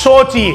सोचिए,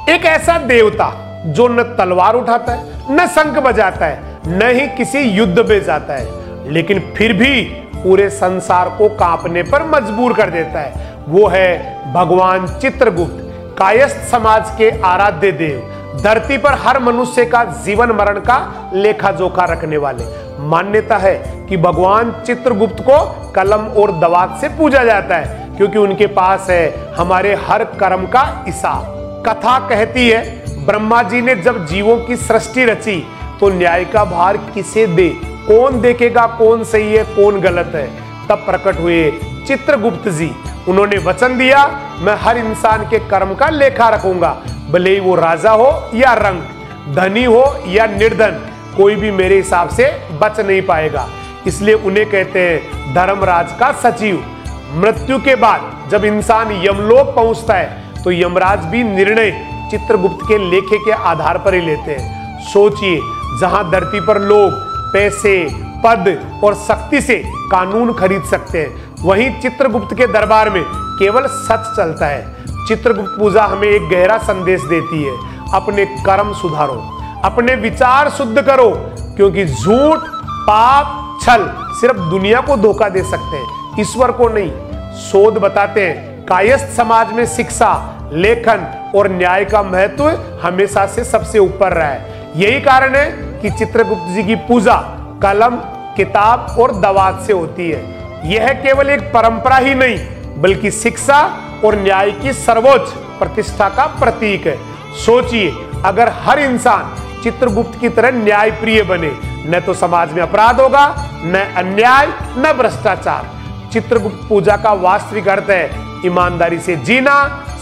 एक ऐसा देवता जो न तलवार उठाता है, न शंख बजाता है, न ही किसी युद्ध में जाता है, लेकिन फिर भी पूरे संसार को कांपने पर मजबूर कर देता है, वो है भगवान चित्रगुप्त, कायस्थ समाज के आराध्य देव, धरती पर हर मनुष्य का जीवन मरण का लेखा जोखा रखने वाले। मान्यता है कि भगवान चित्रगुप्त को कलम और दवात से पूजा जाता है, क्योंकि उनके पास है हमारे हर कर्म का हिसाब। कथा कहती है ब्रह्मा जी ने जब जीवों की सृष्टि रची तो न्याय का भार किसे दे, कौन देखेगा कौन सही है कौन गलत है। तब प्रकट हुए चित्रगुप्त जी, उन्होंने वचन दिया, मैं हर इंसान के कर्म का लेखा रखूंगा, भले ही वो राजा हो या रंक, धनी हो या निर्धन, कोई भी मेरे हिसाब से बच नहीं पाएगा। इसलिए उन्हें कहते हैं धर्मराज का सचिव। मृत्यु के बाद जब इंसान यमलोक पहुंचता है तो यमराज भी निर्णय चित्रगुप्त के लेखे के आधार पर ही लेते हैं। सोचिए, जहां धरती पर लोग पैसे, पद और शक्ति से कानून खरीद सकते हैं, वहीं चित्रगुप्त के दरबार में केवल सच चलता है। चित्रगुप्त पूजा हमें एक गहरा संदेश देती है, अपने कर्म सुधारो, अपने विचार शुद्ध करो, क्योंकि झूठ, पाप, छल सिर्फ दुनिया को धोखा दे सकते हैं, ईश्वर को नहीं। शोध बताते हैं कायस्थ समाज में शिक्षा, लेखन और न्याय का महत्व हमेशा से सबसे ऊपर रहा है। यही कारण है कि चित्रगुप्त जी की पूजा कलम, किताब और दवात से होती है। यह केवल एक परंपरा ही नहीं, बल्कि शिक्षा और न्याय की सर्वोच्च प्रतिष्ठा का प्रतीक है। सोचिए, अगर हर इंसान चित्रगुप्त की तरह न्याय प्रिय बने, न तो समाज में अपराध होगा, न अन्याय, न भ्रष्टाचार। चित्रगुप्त पूजा का वास्तविक अर्थ है ईमानदारी से जीना,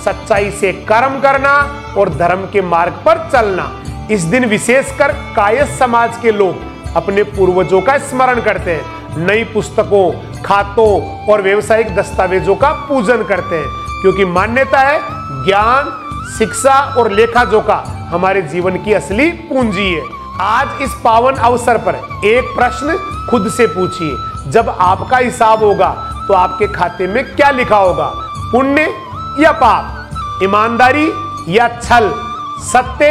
सच्चाई से कर्म करना और धर्म के मार्ग पर चलना। इस दिन विशेषकर कायस्थ समाज के लोग अपने पूर्वजों का स्मरण करते हैं, नई पुस्तकों, खातों और व्यवसायिक दस्तावेजों का पूजन करते हैं, क्योंकि मान्यता है ज्ञान, शिक्षा और लेखा जोखा हमारे जीवन की असली पूंजी है। आज इस पावन अवसर पर एक प्रश्न खुद से पूछिए, जब आपका हिसाब होगा तो आपके खाते में क्या लिखा होगा, पुण्य या पाप, ईमानदारी या छल, सत्य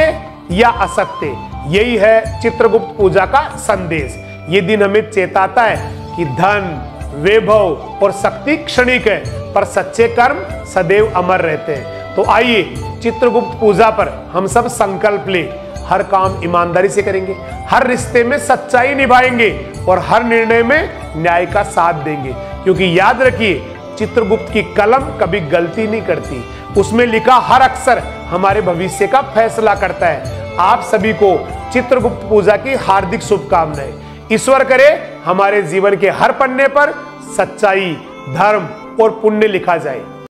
या असत्य। यही है चित्रगुप्त पूजा का संदेश। ये दिन हमें चेताता है कि धन, वैभव और शक्ति क्षणिक है, पर सच्चे कर्म सदैव अमर रहते हैं। तो आइए चित्रगुप्त पूजा पर हम सब संकल्प ले, हर काम ईमानदारी से करेंगे, हर रिश्ते में सच्चाई निभाएंगे और हर निर्णय में न्याय का साथ देंगे। क्योंकि याद रखिए, चित्रगुप्त की कलम कभी गलती नहीं करती, उसमें लिखा हर अक्षर हमारे भविष्य का फैसला करता है। आप सभी को चित्रगुप्त पूजा की हार्दिक शुभकामनाएं। ईश्वर करे हमारे जीवन के हर पन्ने पर सच्चाई, धर्म और पुण्य लिखा जाए।